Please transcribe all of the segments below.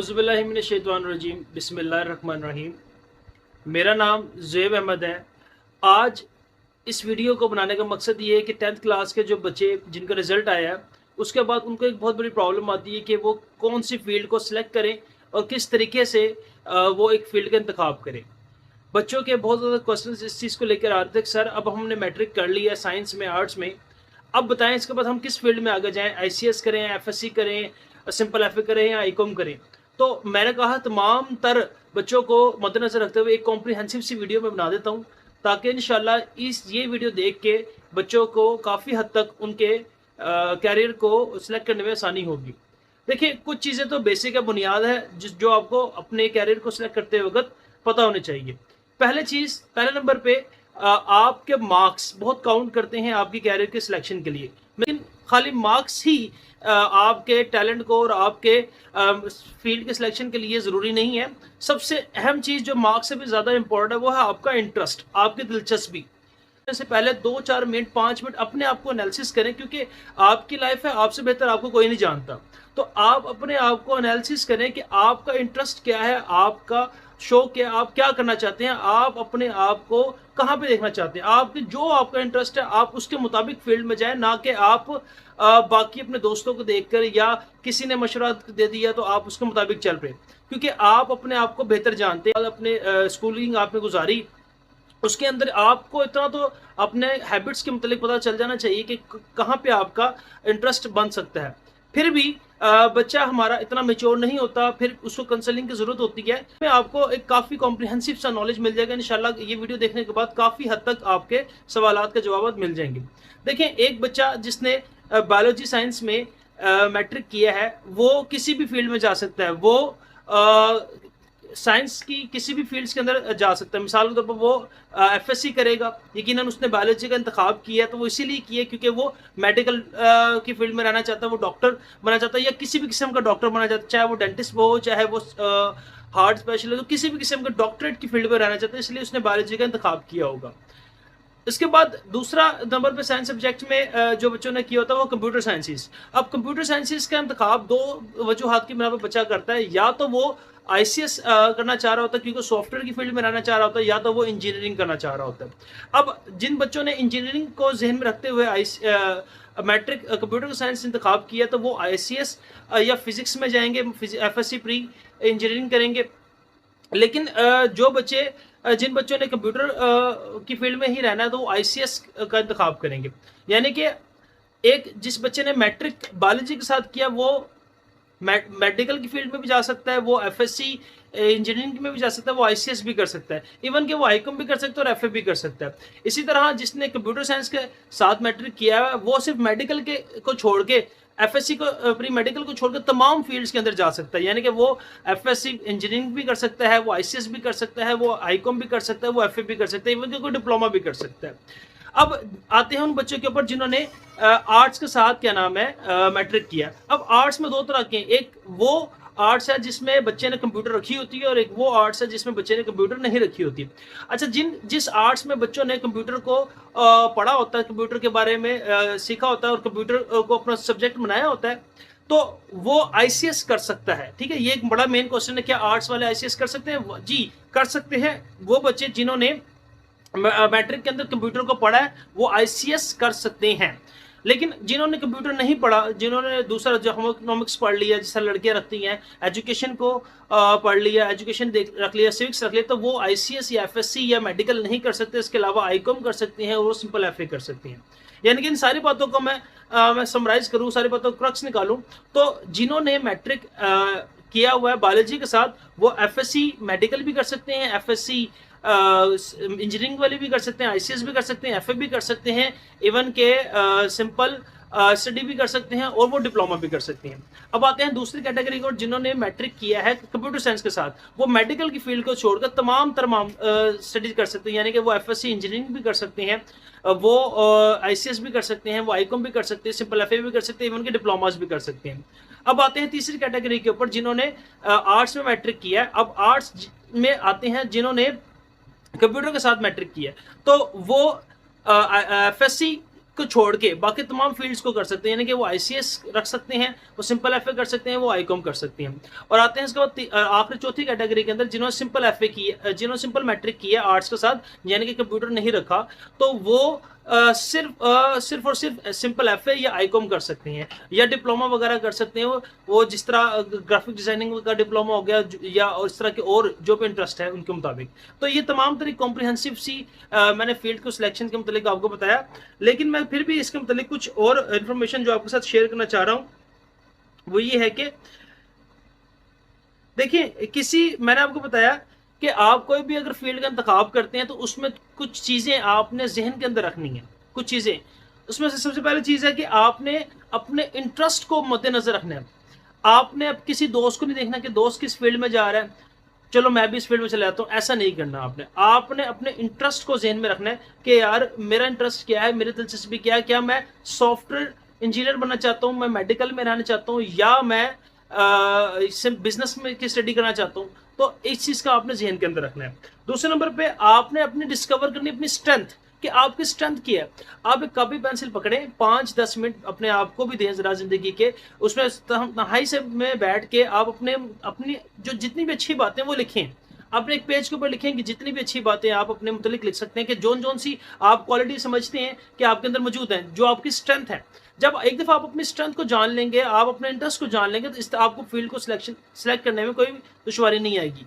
औज़ुबिल्लाहिमिनश्शैतानिर्रजीम बिस्मिल्लाहिर्रहमानिर्रहीम। मेरा नाम ज़ुएब अहमद है। आज इस वीडियो को बनाने का मकसद ये है कि 10th क्लास के जो बच्चे जिनका रिज़ल्ट आया है, उसके बाद उनको एक बहुत बड़ी प्रॉब्लम आती है कि वो कौन सी फ़ील्ड को सिलेक्ट करें और किस तरीके से वो एक फ़ील्ड का इंतखाब करें। बच्चों के बहुत ज़्यादा क्वेश्चंस इस चीज़ को लेकर आ रहे थे कि सर अब हमने मैट्रिक कर लिया है साइंस में, आर्ट्स में, अब बताएं इसके बाद हम किस फील्ड में आगे जाएं, आईसीएस करें, एफएससी करें, सिंपल एफए करें या आईकॉम करें। तो मैंने कहा तमाम तर बच्चों को मद्देनजर रखते हुए एक कॉम्प्रिहेंसिव सी वीडियो में बना देता हूं, ताकि इंशाल्लाह ये वीडियो देख के बच्चों को काफ़ी हद तक उनके कैरियर को सिलेक्ट करने में आसानी होगी। देखिए, कुछ चीज़ें तो बेसिक है, बुनियाद है, जो आपको अपने कैरियर को सिलेक्ट करते वक्त पता होनी चाहिए। पहले नंबर पे आपके मार्क्स बहुत काउंट करते हैं आपकी कैरियर के सिलेक्शन के लिए, लेकिन खाली मार्क्स ही आपके टैलेंट को और आपके फील्ड के सिलेक्शन के लिए ज़रूरी नहीं है। सबसे अहम चीज़ जो मार्क्स से भी ज़्यादा इंपॉर्टेंट है वो है आपका इंटरेस्ट, आपकी दिलचस्पी। से पहले 2-4 मिनट 5 मिनट अपने आप को एनालिसिस करें, क्योंकि आपकी लाइफ है, आपसे बेहतर आपको कोई नहीं जानता। तो आप अपने आप को एनालिसिस करें कि आपका इंटरेस्ट क्या है, आपका शौक क्या है, आप क्या करना चाहते हैं, आप अपने आप को कहाँ पे देखना चाहते हैं। आपके जो आपका इंटरेस्ट है आप उसके मुताबिक फील्ड में जाएं, ना कि आप बाकी अपने दोस्तों को देखकर या किसी ने मशवरा दे दिया तो आप उसके मुताबिक चल रहे, क्योंकि आप अपने आप को बेहतर जानते हैं। अपने स्कूलिंग आपने गुजारी, उसके अंदर आपको इतना तो अपने हैबिट्स के मतलब पता चल जाना चाहिए कि कहाँ पे आपका इंटरेस्ट बन सकता है। फिर भी बच्चा हमारा इतना मेच्योर नहीं होता, फिर उसको काउंसलिंग की ज़रूरत होती है। में आपको एक काफ़ी कॉम्प्रिहेंसिव सा नॉलेज मिल जाएगा इंशाल्लाह। ये वीडियो देखने के बाद काफ़ी हद तक आपके सवालात के जवाब मिल जाएंगे। देखें, एक बच्चा जिसने बायोलॉजी साइंस में मैट्रिक किया है वो किसी भी फील्ड में जा सकता है। वो साइंस की किसी भी फील्ड्स के अंदर जा सकता है। मिसाल के तौर पर वो एफएससी करेगा, यकीनन उसने बायोलॉजी का इंतखाब किया है तो वो इसीलिए किया क्योंकि वो मेडिकल की फील्ड में रहना चाहता है, वो डॉक्टर बनना चाहता है या किसी भी किस्म का डॉक्टर बनना चाहता है, चाहे वो डेंटिस्ट हो, चाहे वो हार्ट स्पेशलिस्ट हो, किसी भी किस्म के डॉक्टरेट की फील्ड में रहना चाहता है, इसलिए उसने बायोलॉजी का इंतखाब किया होगा। इसके बाद दूसरा नंबर पे साइंस सब्जेक्ट में जो बच्चों ने किया होता है वो कंप्यूटर साइंसेस। अब कंप्यूटर साइंसेस का इंतखाब दो वजूहात की बिना पर बच्चा करता है, या तो वो आईसीएस करना चाह रहा होता है क्योंकि सॉफ्टवेयर की फील्ड में रहना चाह रहा होता है, या तो वो इंजीनियरिंग करना चाह रहा होता है। अब जिन बच्चों ने इंजीनियरिंग को जहन में रखते हुए मैट्रिक कंप्यूटर साइंस इंतखाब किया तो वो आईसीएस या फिजिक्स में जाएंगे, एफएससी प्री इंजीनियरिंग करेंगे। लेकिन जिन बच्चों ने कंप्यूटर की फील्ड में ही रहना है तो वो आईसीएस का इंतखाब करेंगे। यानी कि एक जिस बच्चे ने मैट्रिक बायोलॉजी के साथ किया वो मेडिकल की फील्ड में भी जा सकता है, वो एफएससी इंजीनियरिंग में भी जा सकता है, वो आईसीएस भी कर सकता है, इवन कि वो आईकॉम भी कर सकता है और एफए भी कर सकता है। इसी तरह जिसने कंप्यूटर साइंस के साथ मैट्रिक किया है वो सिर्फ मेडिकल के को छोड़ के एफएससी को प्री मेडिकल को छोड़कर तमाम फील्ड्स के अंदर जा सकता है। यानी कि वो एफएससी इंजीनियरिंग भी कर सकता है, वो आईसीएस भी कर सकता है, वो आईकॉम भी कर सकता है, वो एफए भी कर सकता है, इवन कि कोई डिप्लोमा भी कर सकता है। अब आते हैं उन बच्चों के ऊपर जिन्होंने आर्ट्स के साथ क्या नाम है मैट्रिक किया। अब आर्ट्स में दो तरह के, एक वो आर्ट्स है जिसमें बच्चे ने कंप्यूटर रखी होती है और एक वो आर्ट्स है जिसमें बच्चे ने कंप्यूटर नहीं रखी होती। अच्छा, जिस आर्ट्स में बच्चों ने कंप्यूटर को पढ़ा होता है, कंप्यूटर के बारे में सीखा होता है और कंप्यूटर को अपना सब्जेक्ट बनाया होता है, तो वो आईसीएस कर सकता है। ठीक है, ये एक बड़ा मेन क्वेश्चन है, क्या आर्ट्स वाले आईसीएस कर सकते हैं? जी, कर सकते हैं। वो बच्चे जिन्होंने मैट्रिक के अंदर कंप्यूटर को पढ़ा है वो आईसीएस कर सकते हैं। लेकिन जिन्होंने कंप्यूटर नहीं पढ़ा, जिन्होंने दूसरा जो इकोनॉमिक्स पढ़ लिया, जैसा लड़कियां रखती हैं, एजुकेशन को पढ़ लिया, एजुकेशन रख लिया, सिविक्स रख लिया, तो वो आईसीएस या एफएससी या मेडिकल नहीं कर सकते। इसके अलावा आईकॉम कर सकते हैं और वो सिंपल एफए कर सकते हैं। यानी कि इन सारी बातों को मैं समराइज करूँ, सारी बातों को क्रक्स निकालूं, तो जिन्होंने मैट्रिक किया हुआ है बायोलॉजी के साथ वो एफएससी मेडिकल भी कर सकते हैं, एफएससी इंजीनियरिंग वाले भी कर सकते हैं, आईसीएस भी कर सकते हैं, एफए भी कर सकते हैं, इवन के सिंपल स्टडी भी कर सकते हैं और वो डिप्लोमा भी कर सकते हैं। अब आते हैं दूसरी कैटेगरी को, जिन्होंने मैट्रिक किया है कंप्यूटर साइंस के साथ, वो मेडिकल की फील्ड को छोड़कर तमाम स्टडीज कर सकते हैं। यानी कि वो एफएससी इंजीनियरिंग भी कर सकते हैं, वो आईसीएस भी कर सकते हैं, वो आईकॉम भी कर सकते हैं, सिंपल एफए भी कर सकते हैं, इवन के डिप्लोमास भी कर सकते हैं। अब आते हैं तीसरी कैटेगरी के ऊपर, जिन्होंने आर्ट्स में मैट्रिक किया है। अब आर्ट्स में आते हैं जिन्होंने कंप्यूटर के साथ मैट्रिक किया है, तो वो एफएससी को छोड़ के बाकी तमाम फील्ड्स को कर सकते हैं, यानी कि वो आईसीएस रख सकते हैं, वो सिंपल एफए कर सकते हैं, वो आईकॉम कर सकते हैं। और आते हैं इसके बाद आखिरी चौथी कैटेगरी के अंदर, जिन्होंने सिंपल एफए की है, जिन्होंने सिंपल मैट्रिक की है आर्ट्स के साथ, यानी कि कंप्यूटर नहीं रखा, तो वो सिर्फ और सिर्फ सिंपल एफए या आईकॉम कर सकते हैं, या डिप्लोमा वगैरह कर सकते हैं। वो जिस तरह ग्राफिक डिजाइनिंग का डिप्लोमा हो गया, या और इस तरह के और जो भी इंटरेस्ट है उनके मुताबिक। तो ये तमाम तरह कॉम्प्रिहेंसिव सी मैंने फील्ड को सिलेक्शन के मतलब आपको बताया, लेकिन मैं फिर भी इसके मतलब कुछ और इन्फॉर्मेशन जो आपके साथ शेयर करना चाह रहा हूँ, वो ये है कि देखिए, मैंने आपको बताया कि आप कोई भी अगर फील्ड का इंतखाब करते हैं तो उसमें कुछ चीज़ें आपने जहन के अंदर रखनी है। कुछ चीज़ें उसमें से सबसे पहली चीज़ है कि आपने अपने इंटरेस्ट को मद्देनजर रखना है। आपने अब किसी दोस्त को नहीं देखना कि दोस्त किस फील्ड में जा रहा है, चलो मैं भी इस फील्ड में चला जाता हूँ, ऐसा नहीं करना। आपने अपने इंटरेस्ट को जहन में रखना है कि यार मेरा इंटरेस्ट क्या है, मेरी दिलचस्पी क्या है, क्या मैं सॉफ्टवेयर इंजीनियर बनना चाहता हूँ, मैं मेडिकल में रहना चाहता हूँ, या मैं बिजनेस में की स्टडी करना चाहता हूँ। तो इस चीज़ का आपने जहन के अंदर रखना है। दूसरे नंबर पे आपने अपनी डिस्कवर करनी अपनी स्ट्रेंथ, कि आपकी स्ट्रेंथ क्या है। आप एक कॉपी पेंसिल पकड़ें, 5-10 मिनट अपने आप को भी दें जरा जिंदगी के, उसमें तन्हाई से में बैठ के आप अपनी जो जितनी भी अच्छी बातें वो लिखें। अपने एक पेज के ऊपर लिखें कि जितनी भी अच्छी बातें आप अपने मुतालिक लिख सकते हैं, कि जोन सी आप क्वालिटी समझते हैं कि आपके अंदर मौजूद हैं, जो आपकी स्ट्रेंथ है। जब एक दफ़ा आप अपनी स्ट्रेंथ को जान लेंगे, आप अपने इंटरेस्ट को जान लेंगे, तो इस आपको फील्ड को सेलेक्ट करने में कोई दुश्वारी नहीं आएगी।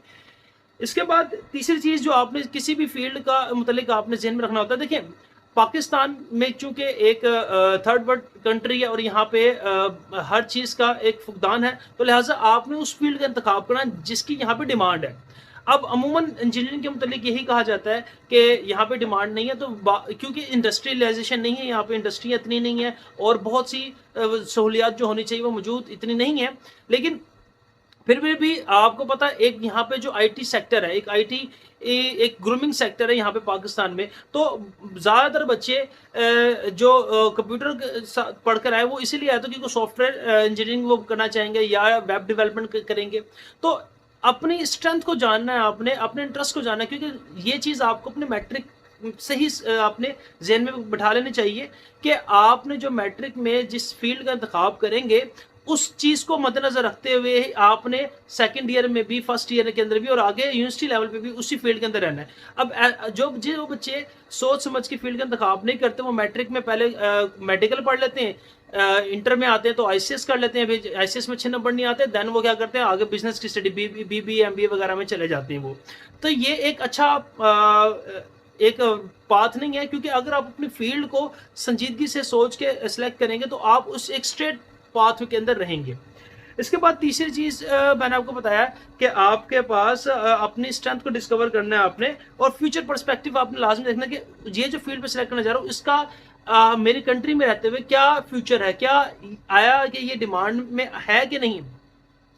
इसके बाद तीसरी चीज़ जो आपने किसी भी फील्ड का मुतालिक आपने ज़हन में रखना होता है, देखिए पाकिस्तान में चूंकि एक थर्ड वर्ल्ड कंट्री है और यहाँ पे हर चीज़ का एक फुकदान है, तो लिहाजा आपने उस फील्ड का इंतखाब करना जिसकी यहाँ पे डिमांड है। अब अमूमन इंजीनियरिंग के मुतालिक यही कहा जाता है कि यहाँ पे डिमांड नहीं है, तो क्योंकि इंडस्ट्रियलाइजेशन नहीं है, यहाँ पे इंडस्ट्री इतनी नहीं है, और बहुत सी सहूलियात जो होनी चाहिए वो मौजूद इतनी नहीं है। लेकिन फिर भी आपको पता है, एक यहाँ पे जो आईटी सेक्टर है, एक ग्रूमिंग सेक्टर है यहाँ पे पाकिस्तान में, तो ज़्यादातर बच्चे जो कंप्यूटर पढ़कर आए वो इसीलिए आए थे क्योंकि सॉफ्टवेयर इंजीनियरिंग वो करना चाहेंगे या वेब डेवलपमेंट करेंगे। तो अपनी स्ट्रेंथ को जानना है, आपने अपने इंटरेस्ट को जानना है, क्योंकि ये चीज़ आपको अपने मैट्रिक से ही आपने जहन में बिठा लेनी चाहिए कि आपने जो मैट्रिक में जिस फील्ड का इंतखाब करेंगे उस चीज़ को मद्देनजर रखते हुए आपने सेकंड ईयर में भी, फर्स्ट ईयर के अंदर भी और आगे यूनिवर्सिटी लेवल पे भी उसी फील्ड के अंदर रहना है। अब जो बच्चे सोच समझ के फील्ड का इंतखाब नहीं करते, वो मैट्रिक में पहले मेडिकल पढ़ लेते हैं, इंटर में आते हैं तो आईसीएस कर लेते हैं, आईसीएस में अच्छे नंबर नहीं आते, देन वो क्या करते हैं, आगे बिजनेस की स्टडी बीबीए एमबीए वगैरह में चले जाते हैं वो। तो ये एक अच्छा एक पाथ नहीं है, क्योंकि अगर आप अपनी फील्ड को संजीदगी से सोच के सिलेक्ट करेंगे तो आप उस एक स्ट्रेट पाथ के अंदर रहेंगे। इसके बाद तीसरी चीज़ मैंने आपको बताया कि आपके पास अपनी स्ट्रेंथ को डिस्कवर करना है आपने, और फ्यूचर पर्सपेक्टिव आपने लाजमी देखना कि ये जो फील्ड पे सिलेक्ट करना चाह रहा हूँ इसका मेरी कंट्री में रहते हुए क्या फ्यूचर है, क्या आया कि ये डिमांड में है कि नहीं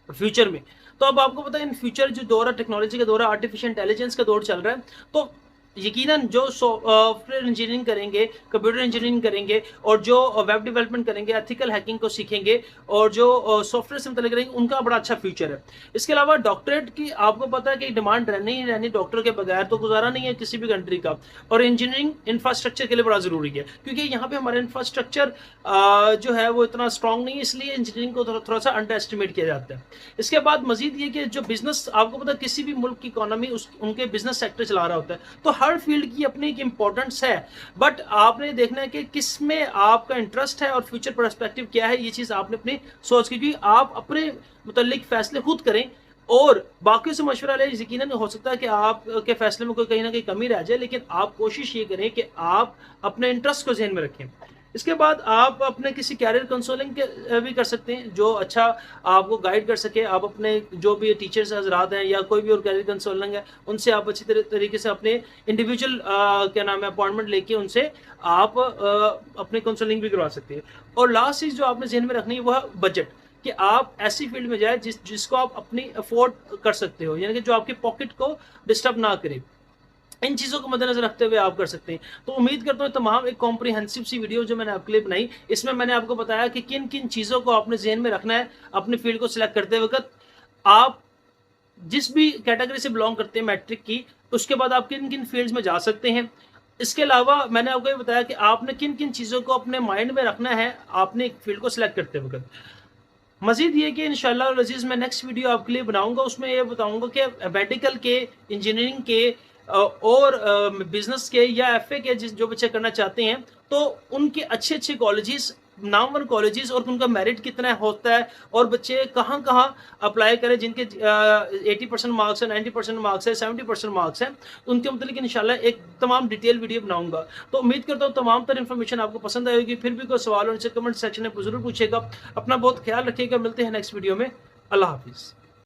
फ्यूचर में। तो अब आपको पता है इन फ्यूचर जो दौर है, टेक्नोलॉजी का दौर है, आर्टिफिशियल इंटेलिजेंस का दौर चल रहा है, तो यकीनन जो सॉफ्टवेयर इंजीनियरिंग करेंगे, कंप्यूटर इंजीनियरिंग करेंगे, और जो वेब डेवलपमेंट करेंगे, एथिकल हैकिंग को सीखेंगे, और जो सॉफ्टवेयर से मतलब करेंगे, उनका बड़ा अच्छा फ्यूचर है। इसके अलावा डॉक्टरेट की आपको पता है कि डिमांड रहनी ही रहनी, डॉक्टर के बगैर तो गुजारा नहीं है किसी भी कंट्री का। और इंजीनियरिंग इंफ्रास्ट्रक्चर के लिए बड़ा ज़रूरी है, क्योंकि यहाँ पे हमारा इंफ्रास्ट्रक्चर जो है वो इतना स्ट्रॉन्ग नहीं है, इसलिए इंजीनियरिंग को थोड़ा सा अंडर एस्टिमेट किया जाता है। इसके बाद मजीद ये कि जो बिजनेस, आपको पता है किसी भी मुल्क की इकोनॉमी उनके बिजनेस सेक्टर चला रहा होता है, तो हर फील्ड की अपनी एक इंपॉर्टेंस है, बट आपने देखना है कि किस में आपका इंटरेस्ट है और फ्यूचर पर्सपेक्टिव क्या है, ये चीज़ आपने अपनी सोच की, क्योंकि आप अपने मुतल्लिक फैसले खुद करें और बाकी से मशवरा लें। यकीनन हो सकता है कि आपके फैसले में कोई कहीं ना कहीं कमी रह जाए, लेकिन आप कोशिश ये करें कि आप अपने इंटरेस्ट को जहन में रखें। इसके बाद आप अपने किसी कैरियर कंसल्टिंग भी कर सकते हैं जो अच्छा आपको गाइड कर सके। आप अपने जो भी टीचर्स हजरात हैं या कोई भी और कैरियर कंसल्टिंग है, उनसे आप अच्छी तरीके से अपने इंडिविजुअल क्या नाम है अपॉइंटमेंट लेके उनसे आप अपने काउंसलिंग भी करवा सकते हैं। और लास्ट चीज़ जो आपने जहन में रखनी है वह है बजट, कि आप ऐसी फील्ड में जाए जिसको आप अपनी अफोर्ड कर सकते हो, यानी कि जो आपकी पॉकेट को डिस्टर्ब ना करे। इन चीज़ों को मद्देनजर रखते हुए आप कर सकते हैं। तो उम्मीद करता हूँ तमाम एक कॉम्प्रिहेंसिव सी वीडियो जो मैंने आपके लिए बनाई, इसमें मैंने आपको बताया कि किन किन चीज़ों को आपने जहन में रखना है अपनी फील्ड को सिलेक्ट करते वक्त। आप जिस भी कैटेगरी से बिलोंग करते हैं मैट्रिक की, उसके बाद आप किन किन फील्ड्स में जा सकते हैं, इसके अलावा मैंने आपको ये बताया कि आपने किन-किन चीज़ों को अपने माइंड में रखना है, आपने एक फ़ील्ड को सिलेक्ट करते वक़्त। मज़ीद ये कि इंशाअल्लाह और अज़ीज़ मैं नेक्स्ट वीडियो आपके लिए बनाऊँगा, उसमें ये बताऊँगा कि मेडिकल के, इंजीनियरिंग के और बिज़नेस के या एफ़ए के जो बच्चे करना चाहते हैं, तो उनके अच्छे-अच्छे कॉलेजेस, नामवर कॉलेजेस और उनका मेरिट कितना होता है और बच्चे कहाँ-कहाँ अप्लाई करें जिनके 80% मार्क्स है, 90% मार्क्स है, 70% मार्क्स हैं, उनके मुतालिक इंशाअल्लाह एक तमाम डिटेल वीडियो बनाऊँगा। तो उम्मीद करता हूँ तमाम तर इन्फॉर्मेशन आपको पसंद आएगी। फिर भी कोई सवाल हो नीचे कमेंट सेक्शन में ज़रूर पूछिएगा। अपना बहुत ख़्याल रखिएगा, मिलते हैं नेक्स्ट वीडियो में। अल्लाह हाफ़िज़।